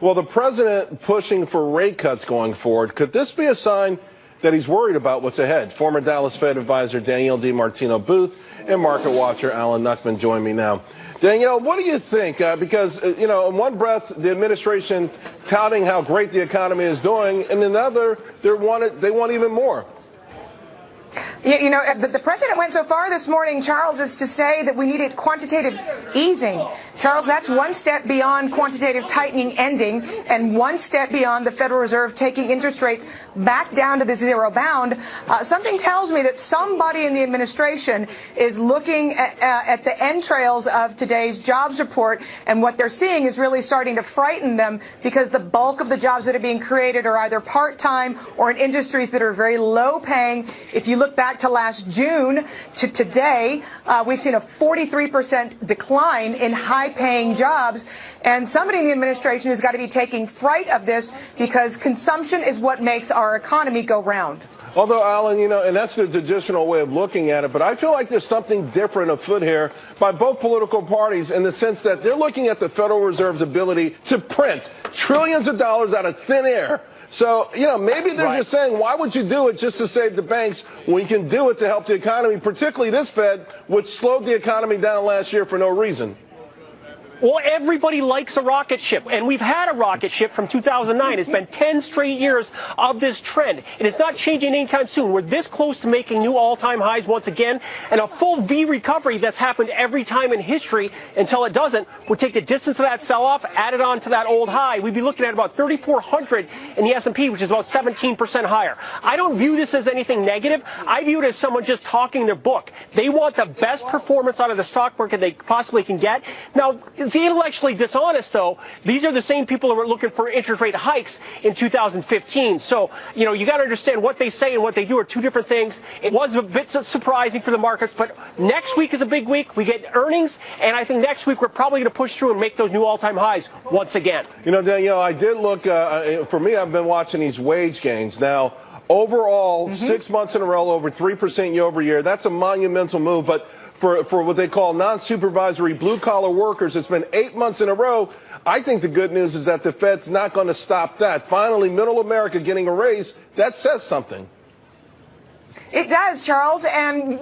Well, the president pushing for rate cuts going forward. Could this be a sign that he's worried about what's ahead? Former Dallas Fed advisor Danielle DiMartino Booth and market watcher Alan Nuckman join me now. Danielle, what do you think? Because, in one breath, the administration touting how great the economy is doing, and in the other, they want even more. The president went so far this morning, Charles, as to say that we needed quantitative easing. Charles, that's one step beyond quantitative tightening ending and one step beyond the Federal Reserve taking interest rates back down to the zero bound. Something tells me that somebody in the administration is looking at the entrails of today's jobs report, and what they're seeing is really starting to frighten them because the bulk of the jobs that are being created are either part-time or in industries that are very low paying. If you look back to last June to today, we've seen a 43% decline in high-paying jobs, and somebody in the administration has got to be taking fright of this because consumption is what makes our economy go round. Although, Alan, and that's the traditional way of looking at it, but I feel like there's something different afoot here by both political parties in the sense that they're looking at the Federal Reserve's ability to print trillions of dollars out of thin air. So, maybe they're just saying, why would you do it just to save the banks when you can do it to help the economy, particularly this Fed, which slowed the economy down last year for no reason? Well, everybody likes a rocket ship, and we've had a rocket ship from 2009. It's been 10 straight years of this trend, and it's not changing anytime soon. We're this close to making new all-time highs once again, and a full V recovery that's happened every time in history until it doesn't would take the distance of that sell-off, add it on to that old high. We'd be looking at about 3,400 in the S&P, which is about 17% higher. I don't view this as anything negative. I view it as someone just talking their book. They want the best performance out of the stock market they possibly can get. Now, it's intellectually dishonest, though. These are the same people who were looking for interest rate hikes in 2015. So, you got to understand what they say and what they do are two different things. It was a bit surprising for the markets, but next week is a big week. We get earnings, and I think next week we're probably going to push through and make those new all-time highs once again. Danielle, I did look, for me, I've been watching these wage gains. Now, overall, 6 months in a row, over 3% year over year. That's a monumental move, but for what they call non-supervisory blue-collar workers, it's been 8 months in a row. I think the good news is that the Fed's not going to stop that. Finally, middle America getting a raise, that says something. It does, Charles, and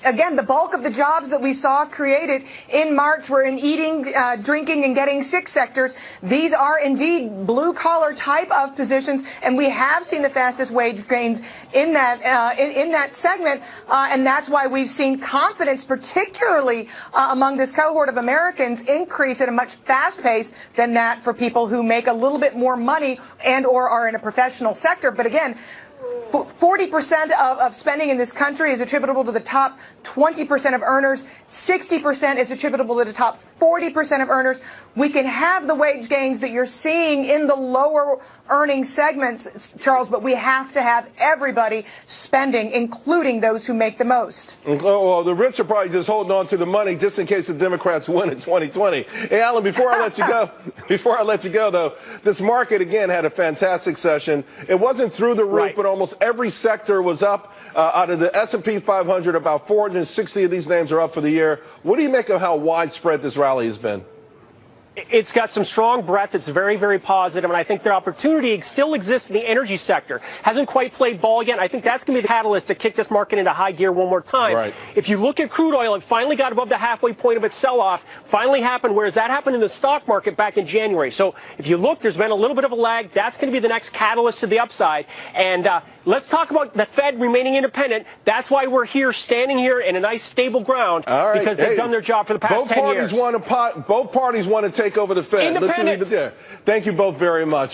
again, the bulk of the jobs that we saw created in March were in eating, drinking, and getting sick sectors. These are indeed blue-collar type of positions, and we have seen the fastest wage gains in that segment, and that's why we've seen confidence, particularly among this cohort of Americans, increase at a much faster pace than that for people who make a little bit more money and or are in a professional sector. But again, 40% of spending in this country is attributable to the top 20% of earners. 60% is attributable to the top 40% of earners. We can have the wage gains that you're seeing in the lower earning segments, Charles, but we have to have everybody spending, including those who make the most. Well, the rich are probably just holding on to the money just in case the Democrats win in 2020. Hey, Alan, before I let you go, though, this market again had a fantastic session. It wasn't through the roof, but almost every sector was up. Out of the S&P 500, about 460 of these names are up for the year. What do you make of how widespread this rally has been? It's got some strong breadth. It's very, very positive, and I think the opportunity still exists in the energy sector. Hasn't quite played ball yet. I think that's going to be the catalyst to kick this market into high gear one more time. Right. If you look at crude oil, it finally got above the halfway point of its sell-off. Finally happened, whereas that happened in the stock market back in January. So if you look, there's been a little bit of a lag. That's going to be the next catalyst to the upside. And let's talk about the Fed remaining independent. That's why we're here, standing here in a nice, stable ground, because they've done their job for the past 10 years. Both parties want to take over the Fed. Let's leave it there. Thank you both very much.